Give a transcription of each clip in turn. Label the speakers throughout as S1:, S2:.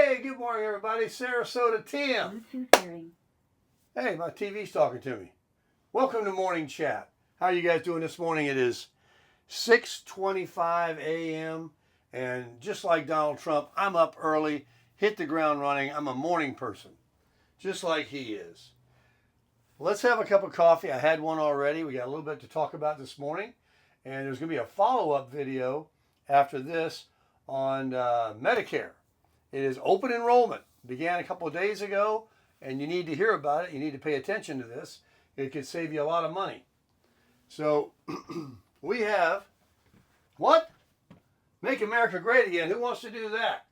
S1: Hey, good morning, everybody. Sarasota Tim.
S2: Bluetooth hearing.
S1: Hey, my TV's talking to me. Welcome to Morning Chat. How are you guys doing this morning? It is 6:25 a.m. And just like Donald Trump, I'm up early, hit the ground running. I'm a morning person, just like he is. Let's have a cup of coffee. I had one already. We got a little bit to talk about this morning. And there's going to be a follow-up video after this on Medicare. It is open enrollment. Began a couple of days ago, and you need to hear about it. You need to pay attention to this. It could save you a lot of money. So we have, what? Make America Great Again. Who wants to do that?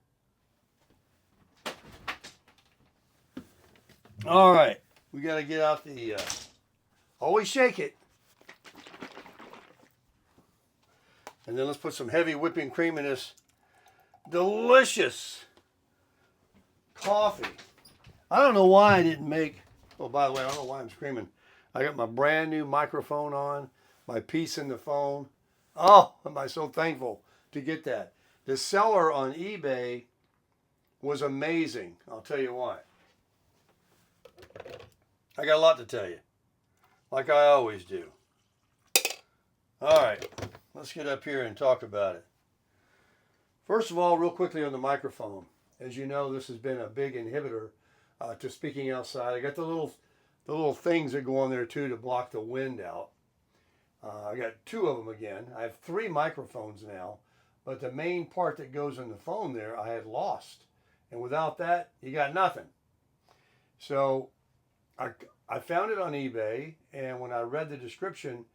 S1: All right. We got to get out the, always shake it. And then let's put some heavy whipping cream in this delicious coffee. I don't know why I didn't make, oh, by the way, I don't know why I'm screaming. I got my brand new microphone on, my piece in the phone. Oh, am I so thankful to get that. The seller on eBay was amazing. I'll tell you why. I got a lot to tell you, like I always do. All right, let's get up here and talk about it. First of all, real quickly on the microphone. As you know, this has been a big inhibitor to speaking outside. I got the little things that go on there too to block the wind out. I got two of them again. I have three microphones now, but the main part that goes in the phone there I had lost. And without that, you got nothing. So I found it on eBay, and when I read the description,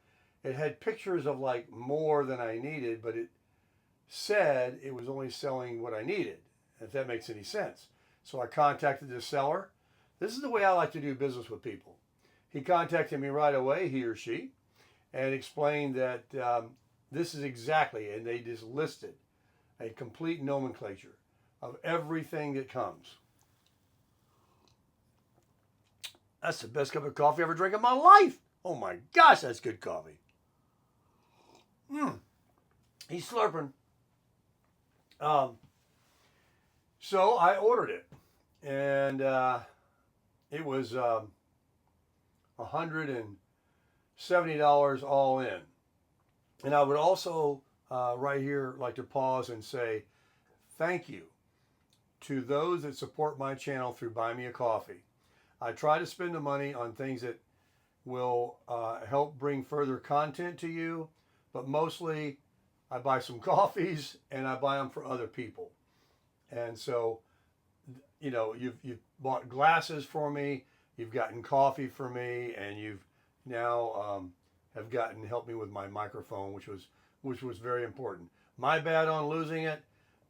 S1: it had pictures of like more than I needed, but it said it was only selling what I needed, if that makes any sense. So I contacted the seller. This is the way I like to do business with people. He contacted me right away, he or she, and explained that this is exactly, and they just listed a complete nomenclature of everything that comes. That's the best cup of coffee I ever drank in my life. Oh my gosh, that's good coffee. He's slurping. So I ordered it, and it was $170 all in. And I would also right here like to pause and say thank you to those that support my channel through Buy Me a Coffee. I try to spend the money on things that will help bring further content to you, but mostly I buy some coffees and I buy them for other people. And so, you know, you've bought glasses for me, you've gotten coffee for me, and you've now have helped me with my microphone, which was very important. My bad on losing it,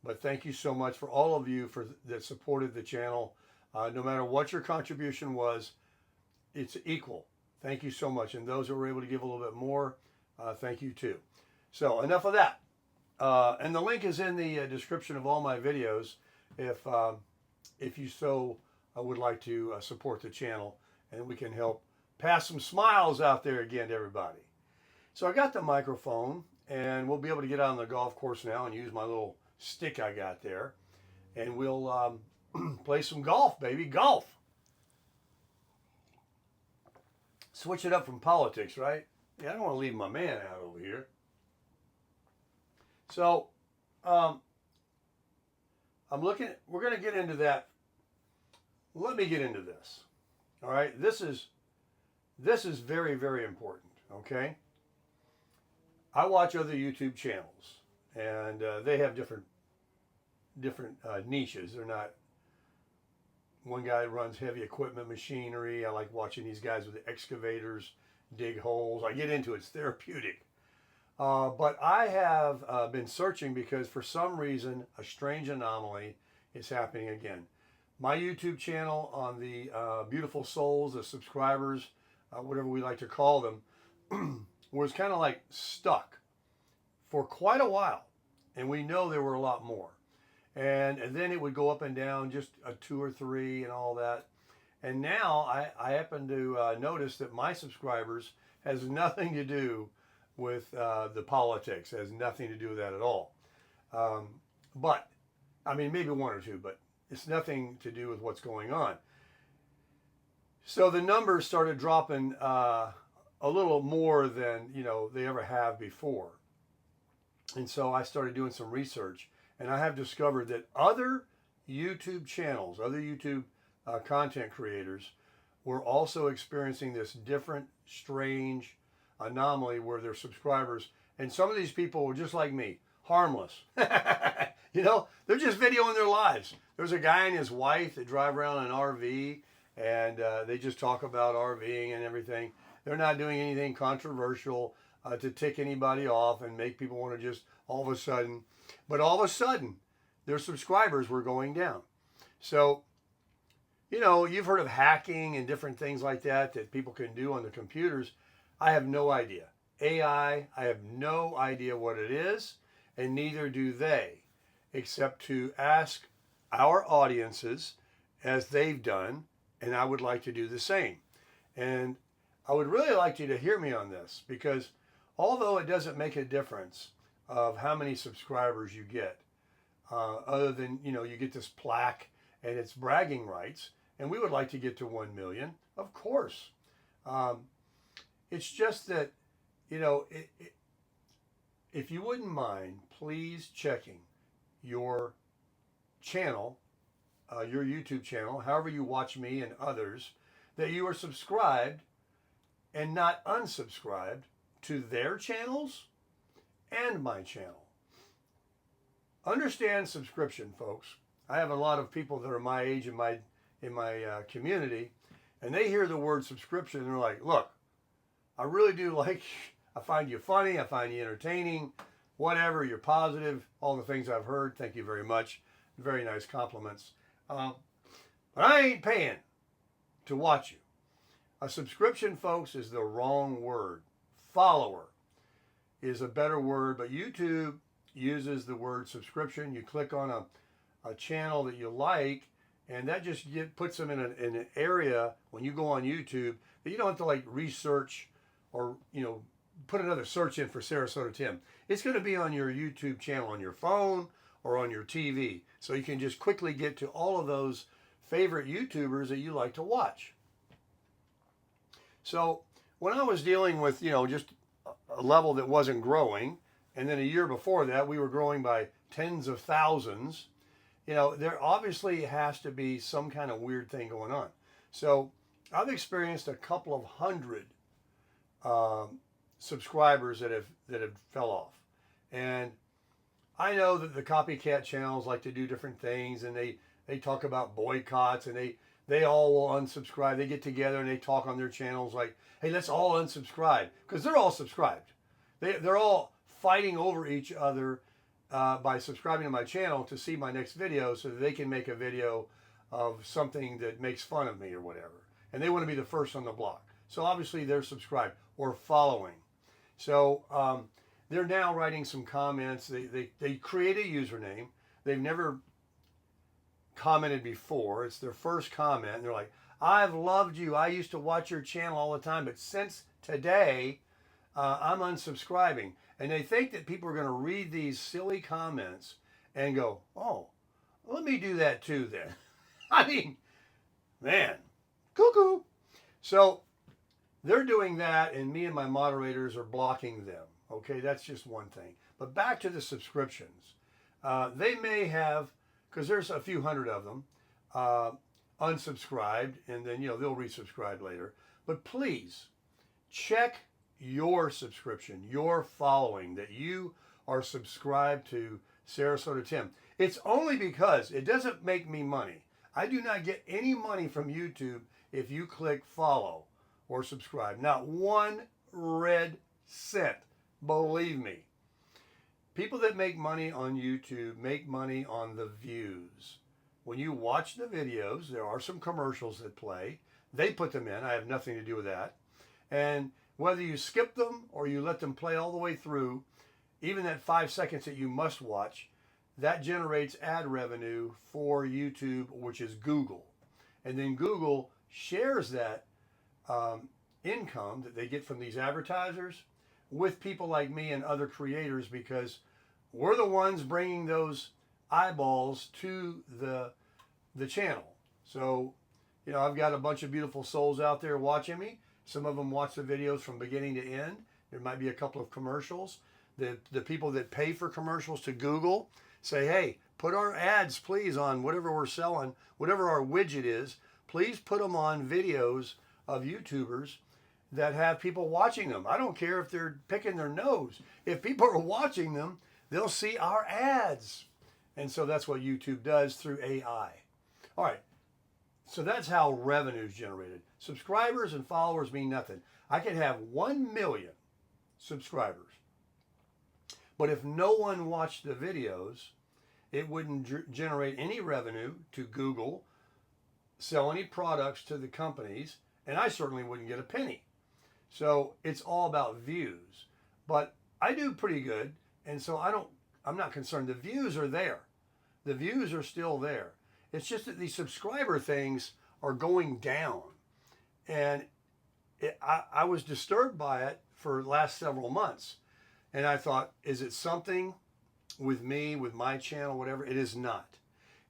S1: but thank you so much for all of you that supported the channel. No matter what your contribution was, it's equal. Thank you so much. And those that were able to give a little bit more, thank you too. So enough of that. And the link is in the description of all my videos if you so would like to support the channel, and we can help pass some smiles out there again to everybody. So I got the microphone, and we'll be able to get out on the golf course now and use my little stick I got there, and we'll play some golf, baby, golf. Switch it up from politics, right? Yeah, I don't want to leave my man out over here. So, we're going to get into that. Let me get into this. All right. This is very, very important. Okay. I watch other YouTube channels, and they have different niches. They're not, one guy runs heavy equipment machinery. I like watching these guys with the excavators dig holes. I get into it. It's therapeutic. But I have been searching because for some reason a strange anomaly is happening again. My YouTube channel on the beautiful souls, the subscribers, whatever we like to call them, was kind of like stuck for quite a while. And we know there were a lot more. And then it would go up and down, just a 2 or 3 and all that. And now I happen to notice that my subscribers has nothing to do with the politics. It has nothing to do with that at all. But, I mean, maybe 1 or 2, but It's nothing to do with what's going on. So the numbers started dropping a little more than they ever have before. And so I started doing some research, and I have discovered that other YouTube channels, other YouTube content creators, were also experiencing this different, strange anomaly where their subscribers, and some of these people were just like me, harmless. They're just videoing their lives. There's a guy and his wife that drive around in an RV, and they just talk about RVing and everything. They're not doing anything controversial to tick anybody off and make people want to just all of a sudden. But all of a sudden, their subscribers were going down. So, you've heard of hacking and different things like that people can do on the computers. I have no idea. AI, I have no idea what it is, and neither do they, except to ask our audiences as they've done, and I would like to do the same. And I would really like you to hear me on this, because although it doesn't make a difference of how many subscribers you get, other than, you get this plaque and it's bragging rights, and we would like to get to 1 million, of course. It's just that, if you wouldn't mind, please checking your channel, your YouTube channel, however you watch me and others, that you are subscribed and not unsubscribed to their channels and my channel. Understand subscription, folks. I have a lot of people that are my age in my community, and they hear the word subscription and they're like, look, I really do I find you funny, I find you entertaining, whatever, you're positive, all the things I've heard. Thank you very much. Very nice compliments. But I ain't paying to watch you. A subscription, folks, is the wrong word. Follower is a better word, but YouTube uses the word subscription. You click on a channel that you like, and that just puts them in an area when you go on YouTube that you don't have to research or put another search in for Sarasota Tim. It's going to be on your YouTube channel on your phone or on your TV, so you can just quickly get to all of those favorite YouTubers that you like to watch. So when I was dealing with just a level that wasn't growing, and then a year before that we were growing by tens of thousands, there obviously has to be some kind of weird thing going on. So I've experienced a couple of hundred subscribers that have fell off, and I know that the copycat channels like to do different things, and they talk about boycotts, and they all will unsubscribe. They get together and they talk on their channels like, hey, let's all unsubscribe, because they're all subscribed. They're all fighting over each other by subscribing to my channel to see my next video so that they can make a video of something that makes fun of me or whatever. And they want to be the first on the block. So obviously they're subscribed or following. So they're now writing some comments. They create a username. They've never commented before. It's their first comment. And they're like, I've loved you. I used to watch your channel all the time, but since today, I'm unsubscribing. And they think that people are going to read these silly comments and go, oh, let me do that too then. I mean, man, cuckoo. So they're doing that, and me and my moderators are blocking them. Okay, that's just one thing. But back to the subscriptions. They may have, because there's a few hundred of them, unsubscribed, and then, they'll resubscribe later. But please check your subscription, your following, that you are subscribed to Sarasota Tim. It's only because it doesn't make me money. I do not get any money from YouTube if you click follow or subscribe. Not one red cent. Believe me. People that make money on YouTube make money on the views. When you watch the videos, there are some commercials that play. They put them in. I have nothing to do with that. And whether you skip them or you let them play all the way through, even that 5 seconds that you must watch, that generates ad revenue for YouTube, which is Google. And then Google shares that income that they get from these advertisers with people like me and other creators, because we're the ones bringing those eyeballs to the the channel. So, you know, I've got a bunch of beautiful souls out there watching me. Some of them watch the videos from beginning to end. There might be a couple of commercials. The people that pay for commercials to Google say, hey, put our ads, please, on whatever we're selling, whatever our widget is. Please put them on videos of YouTubers that have people watching them. I don't care if they're picking their nose. If people are watching them, they'll see our ads. And so that's what YouTube does through AI. All right. So that's how revenue is generated. Subscribers and followers mean nothing. I could have 1 million subscribers, but if no one watched the videos, it wouldn't generate any revenue to Google, sell any products to the companies, and I certainly wouldn't get a penny. So it's all about views. But I do pretty good, and so I'm not concerned. The views are there. The views are still there. It's just that these subscriber things are going down. And I was disturbed by it for the last several months. And I thought, is it something with me, with my channel, whatever? It is not.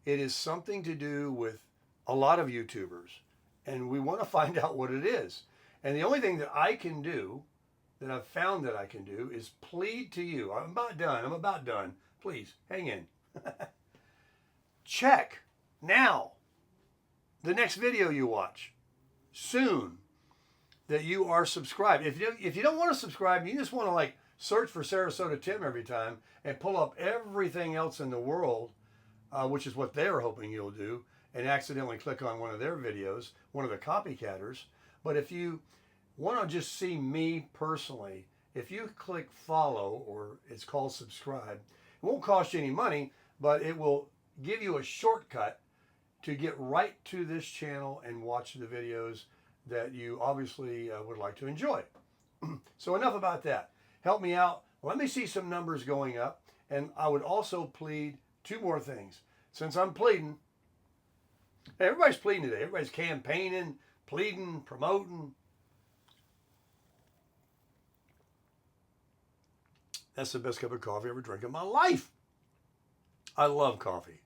S1: It is something to do with a lot of YouTubers. And we want to find out what it is. And the only thing that I can do, that I've found that I can do, is plead to you. I'm about done. I'm about done. Please, hang in. Check now, the next video you watch, soon, that you are subscribed. If you don't want to subscribe, you just want to like search for Sarasota Tim every time and pull up everything else in the world, which is what they're hoping you'll do, and accidentally click on one of their videos, one of the copycatters. But if you want to just see me personally, if you click follow, or it's called subscribe, it won't cost you any money, but it will give you a shortcut to get right to this channel and watch the videos that you obviously would like to enjoy. So enough about that. Help me out. Let me see some numbers going up. And I would also plead 2 more things. Since I'm pleading, hey, everybody's pleading today. Everybody's campaigning, pleading, promoting. That's the best cup of coffee I ever drank in my life. I love coffee.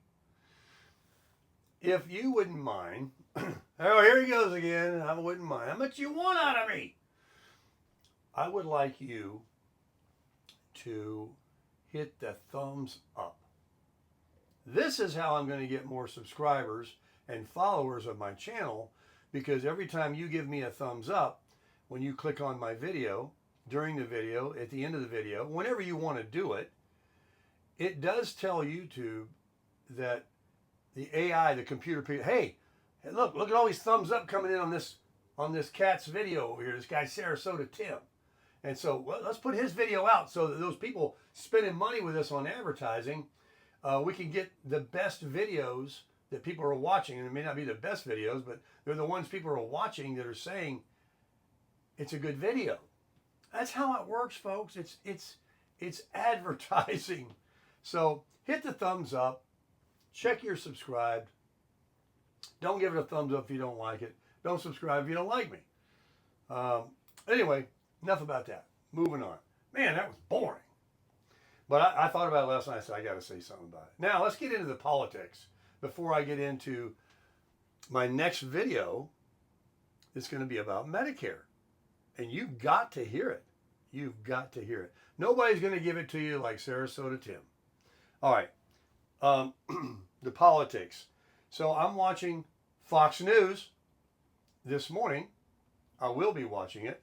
S1: If you wouldn't mind, oh, here he goes again. I wouldn't mind. How much you want out of me? I would like you to hit the thumbs up. This is how I'm going to get more subscribers and followers of my channel, because every time you give me a thumbs up, when you click on my video, during the video, at the end of the video, whenever you want to do it, it does tell YouTube that the AI, the computer, hey, look at all these thumbs up coming in on this cat's video over here, this guy Sarasota Tim. And so let's put his video out so that those people spending money with us on advertising, we can get the best videos that people are watching. And it may not be the best videos, but they're the ones people are watching that are saying it's a good video. That's how it works, folks. It's advertising. So hit the thumbs up. Check you're subscribed. Don't give it a thumbs up if you don't like it. Don't subscribe if you don't like me. Anyway, enough about that. Moving on. Man, that was boring. But I thought about it last night. I said, I got to say something about it. Now, let's get into the politics before I get into my next video. It's going to be about Medicare. And you've got to hear it. You've got to hear it. Nobody's going to give it to you like Sarasota Tim. All right. The politics. So I'm watching Fox News this morning. I will be watching it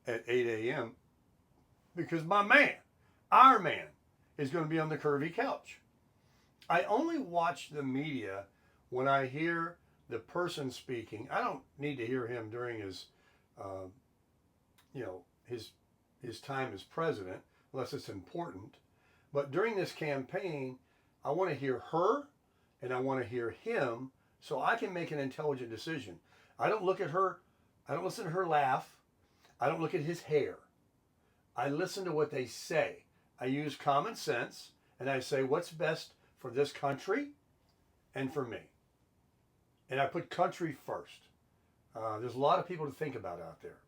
S1: at 8 a.m. because my man, our man, is going to be on the curvy couch. I only watch the media when I hear the person speaking. I don't need to hear him during his, his time as president, unless it's important. But during this campaign, I want to hear her and I want to hear him so I can make an intelligent decision. I don't look at her. I don't listen to her laugh. I don't look at his hair. I listen to what they say. I use common sense and I say what's best for this country and for me. And I put country first. There's a lot of people to think about out there.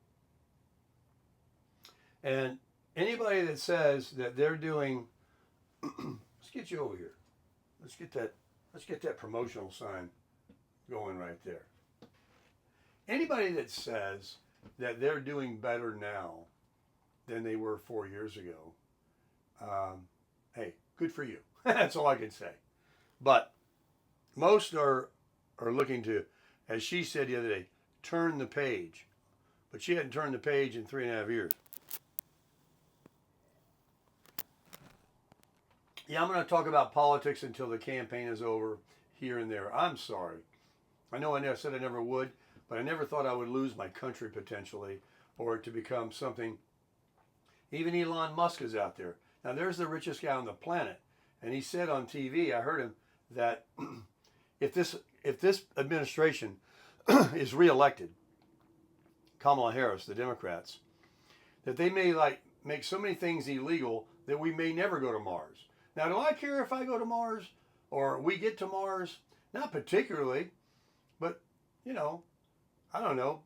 S1: And anybody that says that they're doing, let's get you over here. Let's get that promotional sign going right there. Anybody that says that they're doing better now than they were 4 years ago, hey, good for you. That's all I can say. But most are looking to, as she said the other day, turn the page. But she hadn't turned the page in 3.5 years. Yeah, I'm going to talk about politics until the campaign is over here and there. I'm sorry. I know I said I never would, but I never thought I would lose my country potentially, or it to become something. Even Elon Musk is out there. Now, there's the richest guy on the planet. And he said on TV, I heard him, that if this administration is reelected, Kamala Harris, the Democrats, that they may make so many things illegal that we may never go to Mars. Now, do I care if I go to Mars or we get to Mars? Not particularly, but I don't know.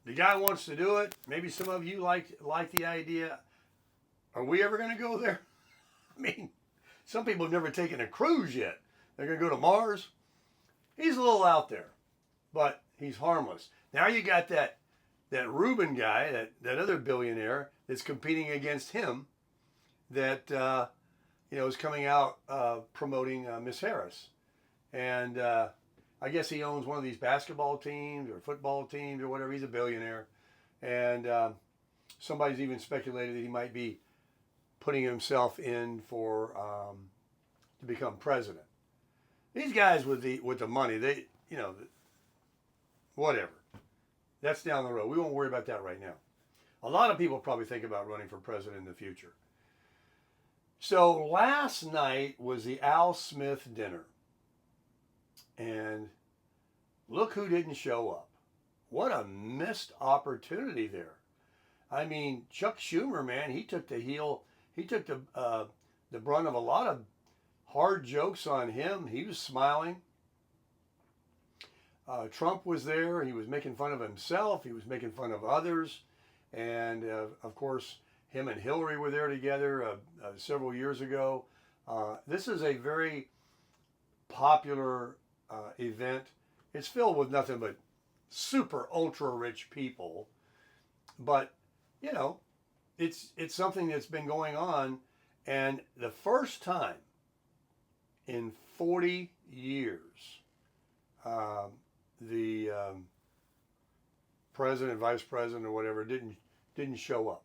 S1: The guy wants to do it. Maybe some of you like the idea. Are we ever going to go there? I mean, some people have never taken a cruise yet. They're going to go to Mars. He's a little out there, but he's harmless. Now you got that Rubin guy, that other billionaire that's competing against him, that is coming out promoting Miss Harris, and I guess he owns one of these basketball teams or football teams or whatever. He's a billionaire, and somebody's even speculated that he might be putting himself in for to become president. These guys with the money, they whatever. That's down the road. We won't worry about that right now. A lot of people probably think about running for president in the future. So last night was the Al Smith dinner. And look who didn't show up. What a missed opportunity there. I mean, Chuck Schumer, man, he took the brunt of a lot of hard jokes on him. He was smiling. Trump was there. He was making fun of himself. He was making fun of others. And, of course, him and Hillary were there together several years ago. This is a very popular event. It's filled with nothing but super ultra rich people. But, it's something that's been going on. And the first time in 40 years, the president, vice president, or whatever didn't show up.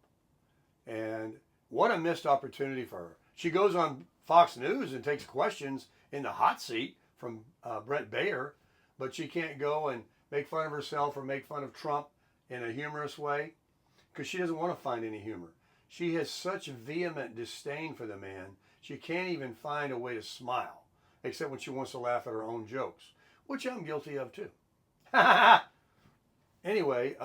S1: And what a missed opportunity for her. She goes on Fox News and takes questions in the hot seat from Brett Baer, but she can't go and make fun of herself or make fun of Trump in a humorous way because she doesn't want to find any humor. She has such vehement disdain for the man, she can't even find a way to smile, except when she wants to laugh at her own jokes, which I'm guilty of too. Anyway,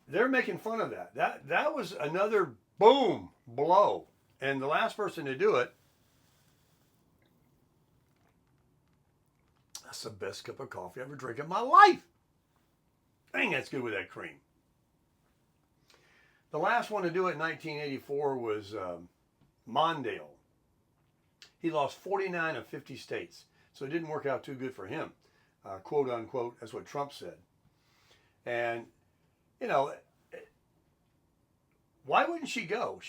S1: they're making fun of that. That was another boom blow, and the last person to do it. That's the best cup of coffee I ever drank in my life. Dang, that's good with that cream. The last one to do it in 1984 was Mondale. He lost 49 of 50 states, so it didn't work out too good for him, quote unquote. That's what Trump said. And why wouldn't she go?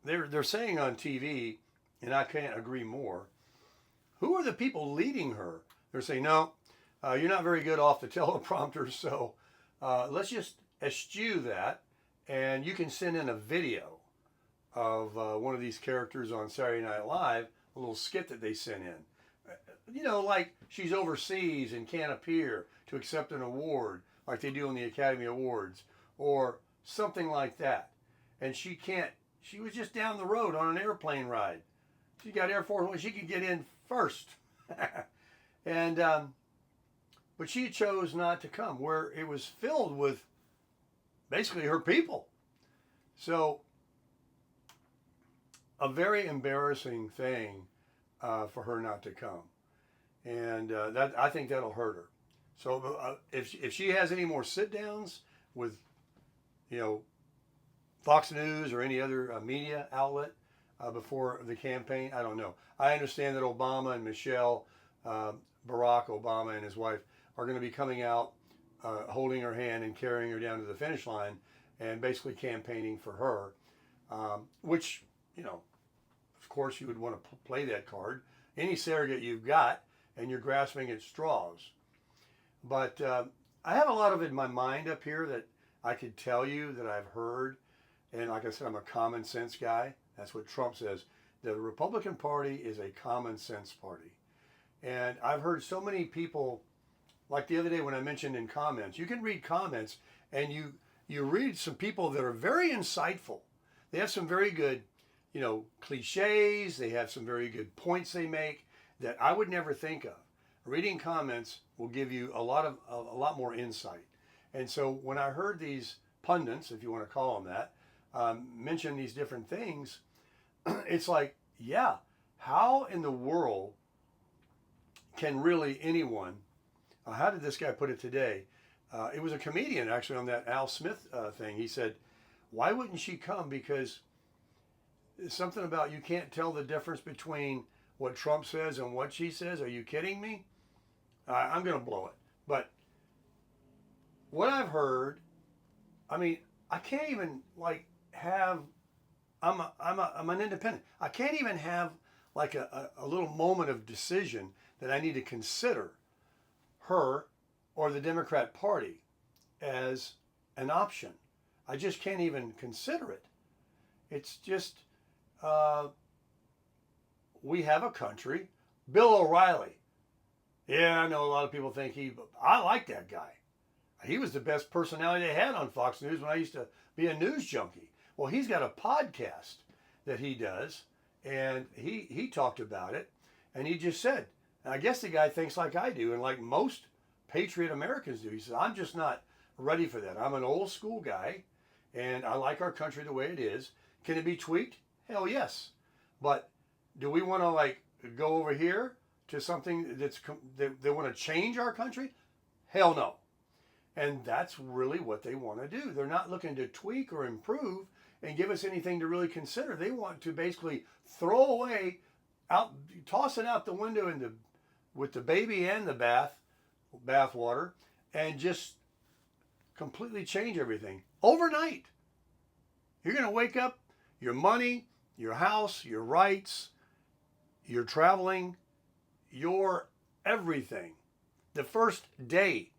S1: They're saying on TV, and I can't agree more. Who are the people leading her? They're saying, no, you're not very good off the teleprompter, so let's just eschew that, and you can send in a video of one of these characters on Saturday Night Live, a little skit that they sent in. Like she's overseas and can't appear to accept an award like they do in the Academy Awards or something like that. And she was just down the road on an airplane ride. She got Air Force One, she could get in first. And, but she chose not to come, where it was filled with basically her people. So, a very embarrassing thing for her not to come. And that I think that'll hurt her. So if she has any more sit downs with, Fox News or any other media outlet, before the campaign. I don't know. I understand that Obama and Michelle, Barack Obama and his wife, are going to be coming out, holding her hand and carrying her down to the finish line, and basically campaigning for her, which, you know, of course you would want to play that card. Any surrogate you've got, and you're grasping at straws. But I have a lot of it in my mind up here that I could tell you that I've heard. And like I said, I'm a common sense guy. That's what Trump says. The Republican Party is a common sense party. And I've heard so many people, like the other day when I mentioned in comments, you can read comments and you read some people that are very insightful. They have some very good, you know, cliches. They have some very good points they make that I would never think of. Reading comments will give you a lot more insight. And so when I heard these pundits, if you want to call them that, mention these different things, it's like, yeah, how in the world can really anyone, how did this guy put it today? It was a comedian actually on that Al Smith thing. He said, why wouldn't she come? Because something about you can't tell the difference between what Trump says and what she says. Are you kidding me? I'm going to blow it. But what I've heard, I mean, I can't even like have, I'm an independent. I can't even have like a little moment of decision that I need to consider her or the Democrat Party as an option. I just can't even consider it. It's just, we have a country. Bill O'Reilly. Yeah, I know a lot of people think I like that guy. He was the best personality they had on Fox News when I used to be a news junkie. Well, he's got a podcast that he does, and he talked about it, and he just said, and I guess the guy thinks like I do, and like most patriot Americans do. He says, I'm just not ready for that. I'm an old school guy, and I like our country the way it is. Can it be tweaked? Hell yes. But do we want to like go over here to something they want to change our country? Hell no. And that's really what they want to do. They're not looking to tweak or improve and give us anything to really consider. They want to basically throw away, toss it out the window with the baby and the bath water, and just completely change everything overnight. You're going to wake up, your money, your house, your rights, your traveling, your everything. The first day.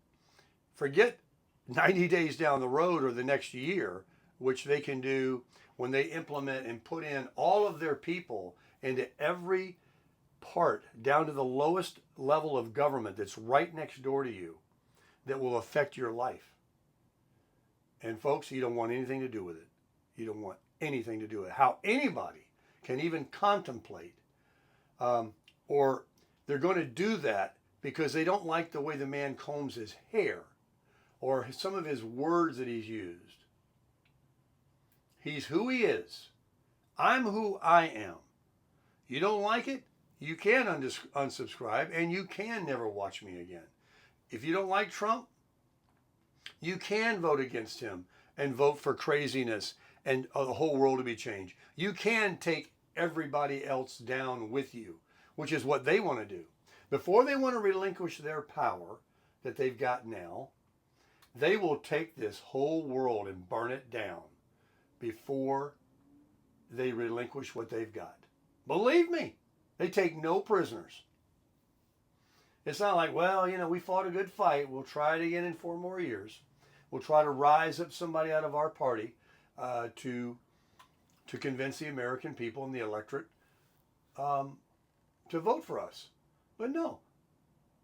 S1: Forget 90 days down the road or the next year, which they can do when they implement and put in all of their people into every part, down to the lowest level of government that's right next door to you, that will affect your life. And folks, you don't want anything to do with it. You don't want anything to do with it. How anybody can even contemplate, or they're going to do that because they don't like the way the man combs his hair, or some of his words that he's used. He's who he is. I'm who I am. You don't like it? You can unsubscribe, and you can never watch me again. If you don't like Trump, you can vote against him and vote for craziness and the whole world to be changed. You can take everybody else down with you, which is what they want to do. Before they want to relinquish their power that they've got now, they will take this whole world and burn it down before they relinquish what they've got. Believe me, they take no prisoners. It's not like, well, you know, we fought a good fight. We'll try it again in 4 more years. We'll try to rise up somebody out of our party to convince the American people and the electorate to vote for us. But no,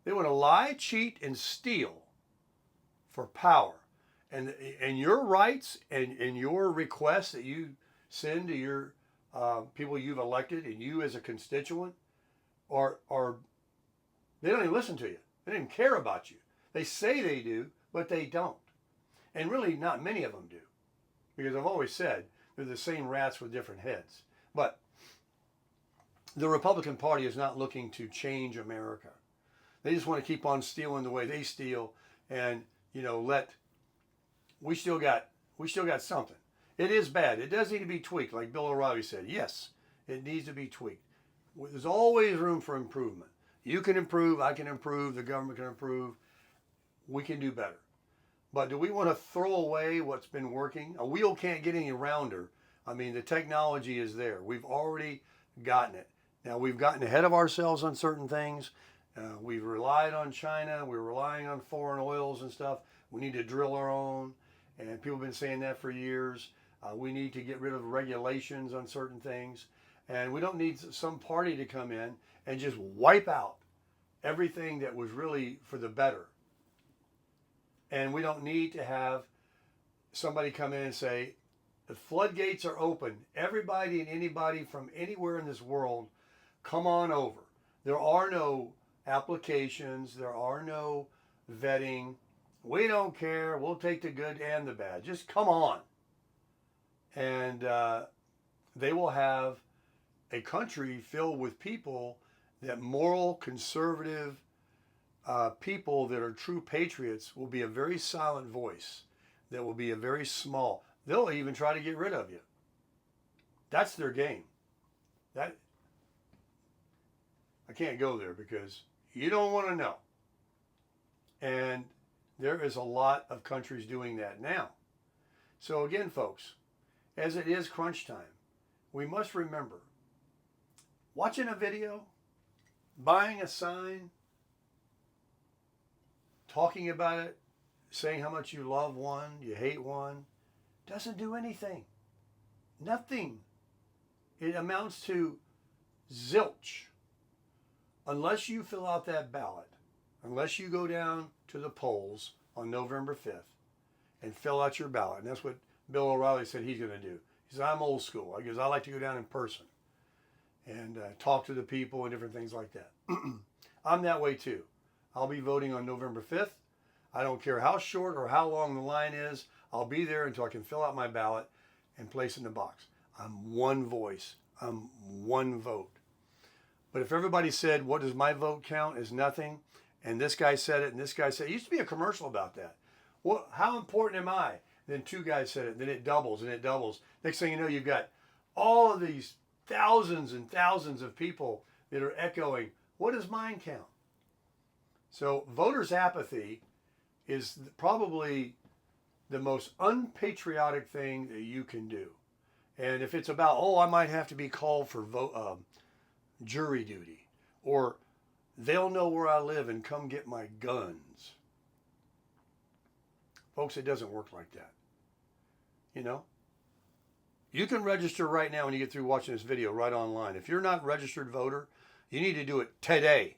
S1: they want to lie, cheat, and steal for power. And your rights and your requests that you send to your people you've elected and you as a constituent are they don't even listen to you. They don't even care about you. They say they do, but they don't. And really not many of them do. Because I've always said they're the same rats with different heads. But the Republican Party is not looking to change America. They just want to keep on stealing the way they steal, and you know, we still got something. It is bad. It does need to be tweaked, like Bill O'Reilly said. Yes, It needs to be tweaked. There's always room for improvement. You can improve, I can improve, the government can improve. We can do better. But do we want to throw away what's been working? A wheel can't get any rounder. I mean, the technology is there. We've already gotten it. Now, we've gotten ahead of ourselves on certain things. We've relied on China. We're relying on foreign oils and stuff. We need to drill our own. And people have been saying that for years. We need to get rid of regulations on certain things. And we don't need some party to come in and just wipe out everything that was really for the better. And we don't need to have somebody come in and say, the floodgates are open. Everybody and anybody from anywhere in this world, come on over. There are no applications. There are no vetting. We don't care. We'll take the good and the bad. Just come on. And they will have a country filled with people that moral, conservative people that are true patriots will be a very silent voice. That will be a very small. They'll even try to get rid of you. That's their game. That I can't go there because you don't want to know. And there is a lot of countries doing that now. So again, folks, as it is crunch time, we must remember, watching a video, buying a sign, talking about it, saying how much you love one, you hate one, doesn't do anything. Nothing. It amounts to zilch. Unless you fill out that ballot, unless you go down to the polls on November 5th and fill out your ballot, and that's what Bill O'Reilly said he's going to do. He said, I'm old school. Because I like to go down in person and talk to the people and different things like that. I'm that way too. I'll be voting on November 5th. I don't care how short or how long the line is. I'll be there until I can fill out my ballot and place in the box. I'm one voice. I'm one vote. But if everybody said, what does my vote count is nothing, and this guy said it, and this guy said it, used to be a commercial about that. Well, how important am I? Then two guys said it, then it doubles and it doubles. Next thing you know, you've got all of these thousands and thousands of people that are echoing, what does mine count? So voters' apathy is probably the most unpatriotic thing that you can do. And if it's about, I might have to be called for jury duty, or they'll know where I live and come get my guns. Folks, it doesn't work like that. You know? You can register right now when you get through watching this video right online. If you're not a registered voter, you need to do it today.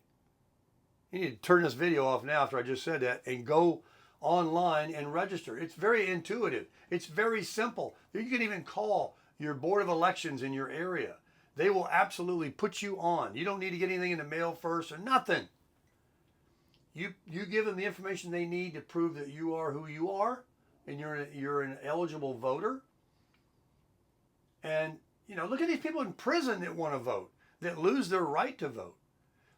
S1: You need to turn this video off now after I just said that and go online and register. It's very intuitive. It's very simple. You can even call your board of elections in your area. They will absolutely put you on. You don't need to get anything in the mail first or nothing. You give them the information they need to prove that you are who you are and you're an eligible voter. And, look at these people in prison that want to vote, that lose their right to vote.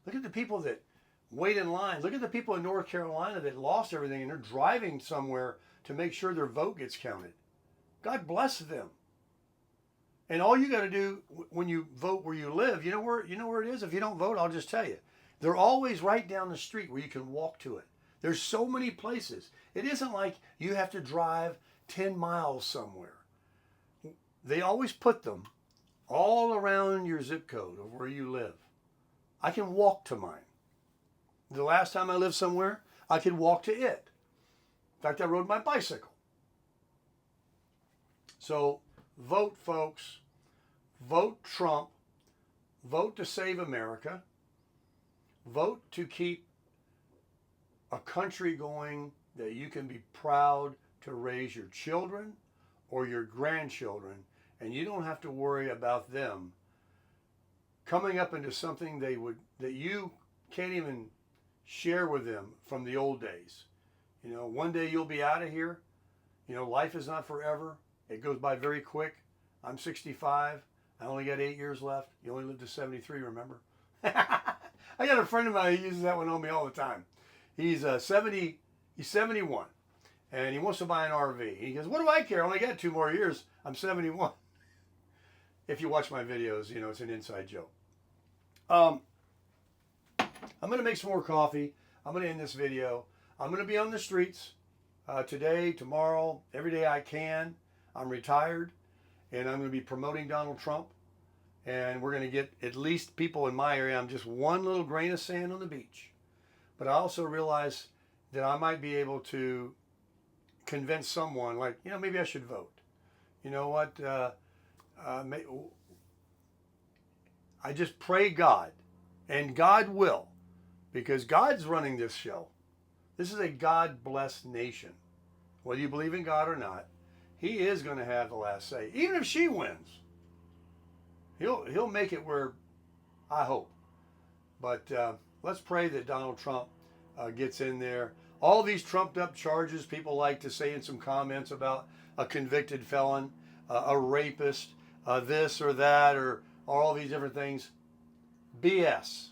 S1: Look at the people that wait in line. Look at the people in North Carolina that lost everything and they're driving somewhere to make sure their vote gets counted. God bless them. And all you got to do when you vote where you live, you know where it is? If you don't vote, I'll just tell you. They're always right down the street where you can walk to it. There's so many places. It isn't like you have to drive 10 miles somewhere. They always put them all around your zip code of where you live. I can walk to mine. The last time I lived somewhere, I could walk to it. In fact, I rode my bicycle. So vote, folks. Vote Trump. Vote to save America. Vote to keep a country going that you can be proud to raise your children or your grandchildren, and you don't have to worry about them coming up into something that you can't even share with them from the old days. One day you'll be out of here. Life is not forever. It goes by very quick. I'm 65. I only got 8 years left. You only live to 73, remember? I got a friend of mine who uses that one on me all the time. He's 70. He's 71, and he wants to buy an RV. He goes, "What do I care? I only got 2 more years. I'm 71." If you watch my videos, you know, it's an inside joke. I'm going to make some more coffee. I'm going to end this video. I'm going to be on the streets today, tomorrow, every day I can. I'm retired, and I'm going to be promoting Donald Trump. And we're going to get at least people in my area. I'm just one little grain of sand on the beach. But I also realize that I might be able to convince someone, like, you know, maybe I should vote. You know what? I just pray God, and God will, because God's running this show. This is a God-blessed nation. Whether you believe in God or not, He is going to have the last say. Even if she wins, He'll make it where, I hope. But let's pray that Donald Trump gets in there. All these trumped up charges people like to say in some comments about a convicted felon, a rapist, this or that, or all these different things. BS.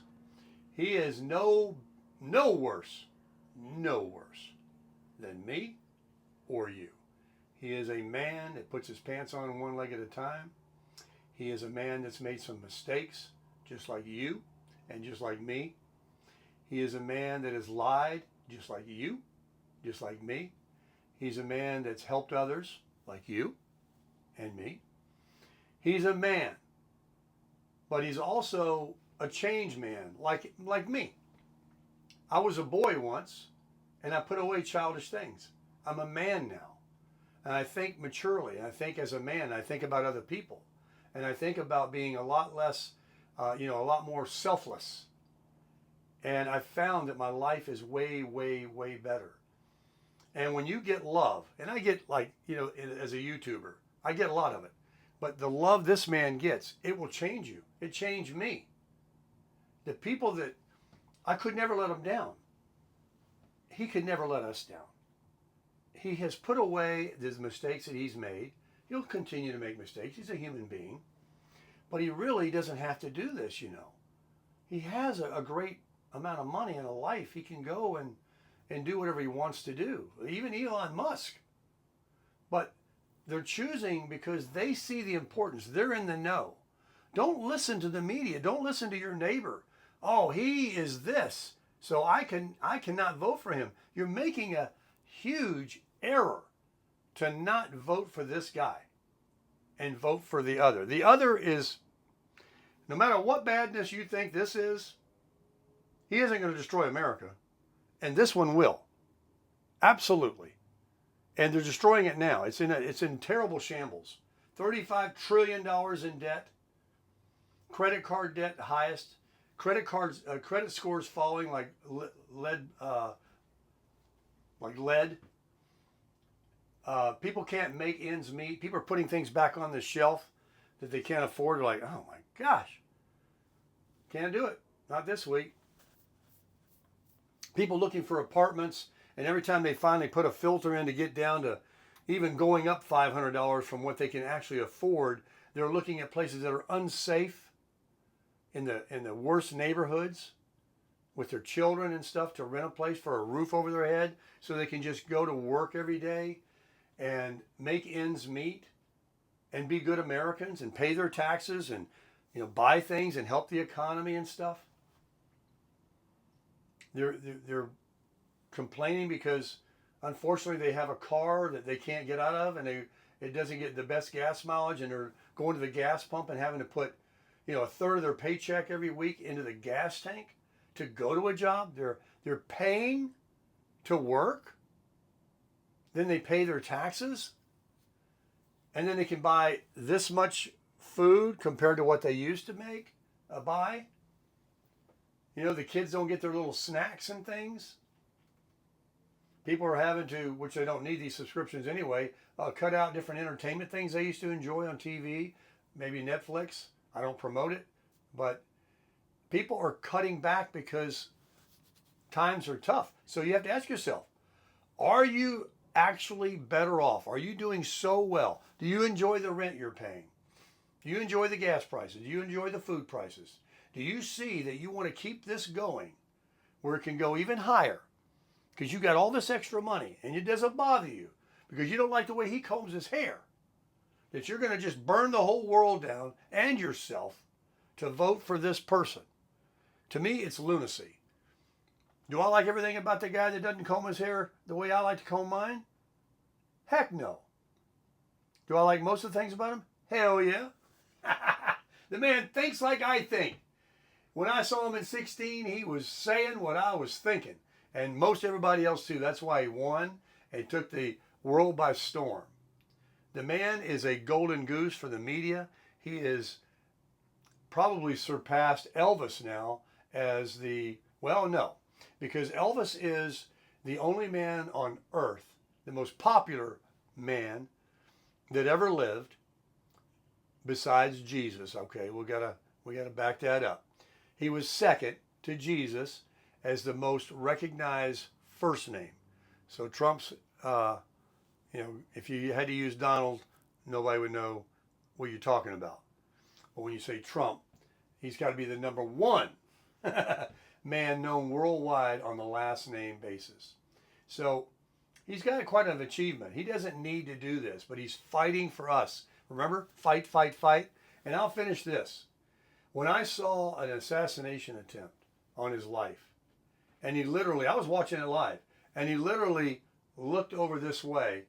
S1: He is no worse than me or you. He is a man that puts his pants on one leg at a time. He is a man that's made some mistakes, just like you and just like me. He is a man that has lied, just like you, just like me. He's a man that's helped others, like you and me. He's a man, but he's also a changed man, like me. I was a boy once, and I put away childish things. I'm a man now, and I think maturely. I think as a man, I think about other people, and I think about being a lot less, a lot more selfless. And I found that my life is way, way, way better. And when you get love, and I get, like, as a YouTuber, I get a lot of it. But the love this man gets, it will change you. It changed me. The people that I could never let him down, he could never let us down. He has put away the mistakes that he's made. He'll continue to make mistakes. He's a human being. But he really doesn't have to do this, you know. He has a great amount of money and a life. He can go and do whatever he wants to do. Even Elon Musk. But they're choosing because they see the importance. They're in the know. Don't listen to the media. Don't listen to your neighbor. Oh, he is this, so I cannot vote for him. You're making a huge error to not vote for this guy and vote for the other. The other is, no matter what badness you think this is, he isn't going to destroy America. And this one will. Absolutely. And they're destroying it now. It's in terrible shambles. $35 trillion in debt. Credit card debt highest. Credit scores falling like lead. People can't make ends meet. People are putting things back on the shelf that they can't afford. They're like, oh my gosh, can't do it. Not this week. People looking for apartments, and every time they finally put a filter in to get down to even going up $500 from what they can actually afford, they're looking at places that are unsafe in the worst neighborhoods with their children and stuff to rent a place for a roof over their head so they can just go to work every day and make ends meet and be good Americans and pay their taxes and buy things and help the economy and stuff. They're complaining because unfortunately they have a car that they can't get out of and it doesn't get the best gas mileage, and they're going to the gas pump and having to put a third of their paycheck every week into the gas tank to go to a job. They're paying to work. Then they pay their taxes. And then they can buy this much food compared to what they used to buy. The kids don't get their little snacks and things. People are having to, which they don't need these subscriptions anyway, cut out different entertainment things they used to enjoy on TV, maybe Netflix. I don't promote it, but people are cutting back because times are tough. So you have to ask yourself, are you actually better off? Are you doing so well? Do you enjoy the rent you're paying? Do you enjoy the gas prices? Do you enjoy the food prices? Do you see that you want to keep this going where it can go even higher because you got all this extra money and it doesn't bother you because you don't like the way he combs his hair? that you're going to just burn the whole world down and yourself to vote for this person. To me, it's lunacy. Do I like everything about the guy that doesn't comb his hair the way I like to comb mine? Heck no. Do I like most of the things about him? Hell yeah. The man thinks like I think. When I saw him at 16, he was saying what I was thinking. And most everybody else too. That's why he won and took the world by storm. The man is a golden goose for the media. He is probably surpassed Elvis now as the, well, no, because Elvis is the only man on earth, the most popular man that ever lived besides Jesus. Okay, we gotta back that up. He was second to Jesus as the most recognized first name. So Trump's, if you had to use Donald, nobody would know what you're talking about. But when you say Trump, he's got to be the number one man known worldwide on the last name basis. So he's got quite an achievement. He doesn't need to do this, but he's fighting for us. Remember? Fight, fight, fight. And I'll finish this. When I saw an assassination attempt on his life, and he literally, I was watching it live, and he literally looked over this way,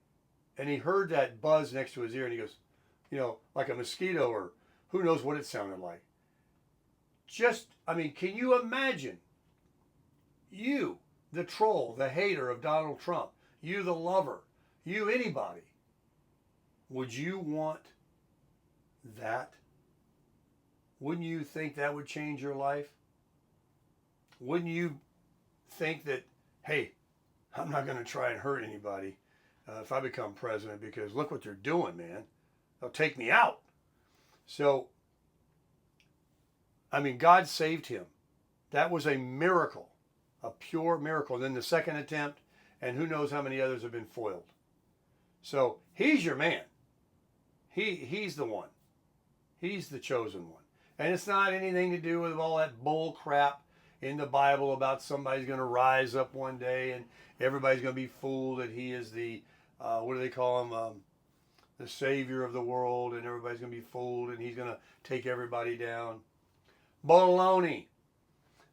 S1: and he heard that buzz next to his ear, and he goes, like a mosquito, or who knows what it sounded like. Can you imagine you, the troll, the hater of Donald Trump, you, the lover, you, anybody, would you want that? Wouldn't you think that would change your life? Wouldn't you think that, hey, I'm not going to try and hurt anybody if I become president, because look what they're doing, man. They'll take me out. So, God saved him. That was a miracle, a pure miracle. Then the second attempt, and who knows how many others have been foiled. So he's your man. He's the one. He's the chosen one. And it's not anything to do with all that bull crap in the Bible about somebody's going to rise up one day and everybody's going to be fooled that he is the, what do they call him, the savior of the world, and everybody's going to be fooled and he's going to take everybody down. Baloney.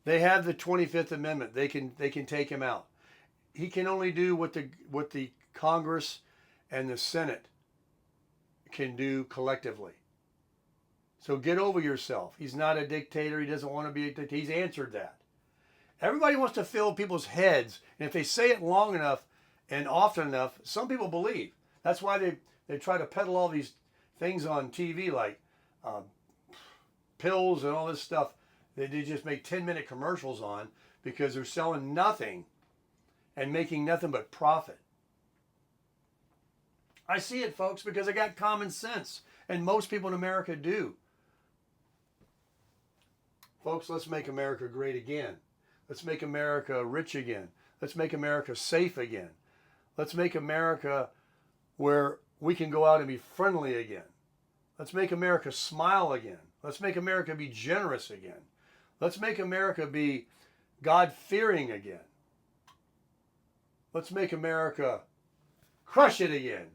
S1: They have the 25th Amendment. They can take him out. He can only do what the Congress and the Senate can do collectively. So get over yourself. He's not a dictator. He doesn't want to be a dictator. He's answered that. Everybody wants to fill people's heads. And if they say it long enough and often enough, some people believe. That's why they try to peddle all these things on TV like pills and all this stuff that they just make 10-minute commercials on, because they're selling nothing and making nothing but profit. I see it, folks, because I got common sense, and most people in America do. Folks, let's make America great again. Let's make America rich again. Let's make America safe again. Let's make America where we can go out and be friendly again. Let's make America smile again. Let's make America be generous again. Let's make America be God-fearing again. Let's make America crush it again.